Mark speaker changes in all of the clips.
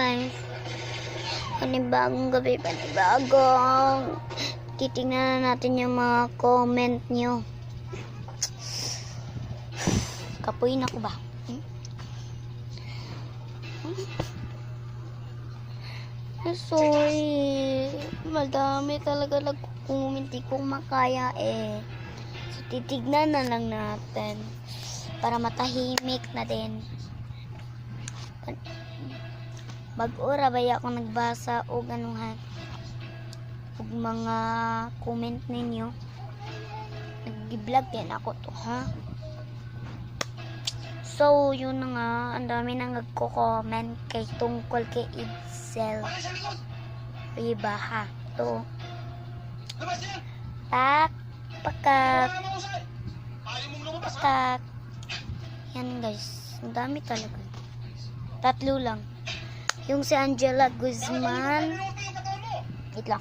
Speaker 1: guys. Panibagong gabi, panibagong. Titingnan na natin yung mga comment nyo. Kapuin ako ba? Sorry. Madami talaga nag-comment. Di ko makaya eh. So, titignan na lang natin. Para matahimik na din. Mag-ora ba ako nagbasa o ganuhan? O mga comment ninyo. Nag-vlog din ako to, ha? So, yun na nga. Ang dami nang nagko-comment kay tungkol kay Itzel Ribaha. To. Tak. Pakak. Pakak. Yan guys. Ang dami talaga. 3 lang. Yung si Angela Guzman. Wait lang.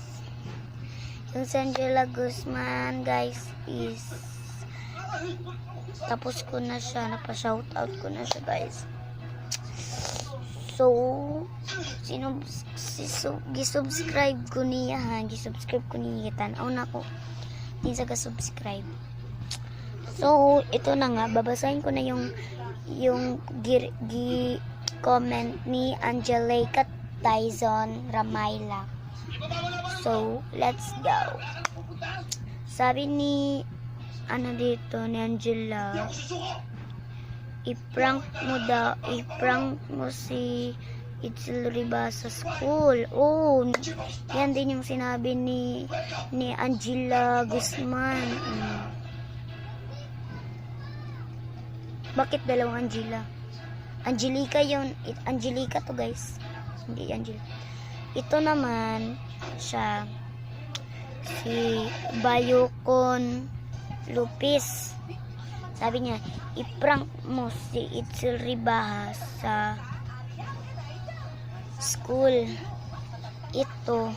Speaker 1: Yung si Angela Guzman guys is tapos ko na siya. Napa-shoutout ko na siya guys. So, gisubscribe ko niya ha. Gisubscribe ko niya. Tanaw na ko. Hindi sa ka-subscribe. So, ito na nga. Babasahin ko na yung comment ni Angelica Tyson Ramayla. So, let's go. Sabi ni dito ni Angela, i-prank mo si Itzel Ribaha sa school. Oh, yan din yung sinabi ni Angela Guzman. Bakit dalawang Angela? Angelica yun. Angelica to guys. Hindi Angela. Ito naman siya si Bayocon Lupis. Sabi niya, i-prank mo si Itzel Ribaha sa school. Ito,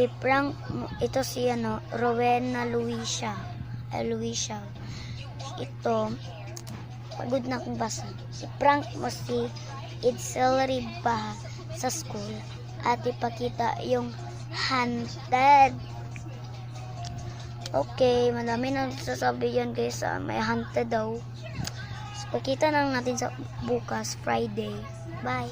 Speaker 1: i-prank mo. Ito si Rowena Luisa. Ito, pagod na akong basa. I-prank mo si Itzel Ribaha sa school at ipakita yung haunted. Okay, madami na sasabi yan guys. May haunted daw. So, pakita na natin sa bukas, Friday. Bye.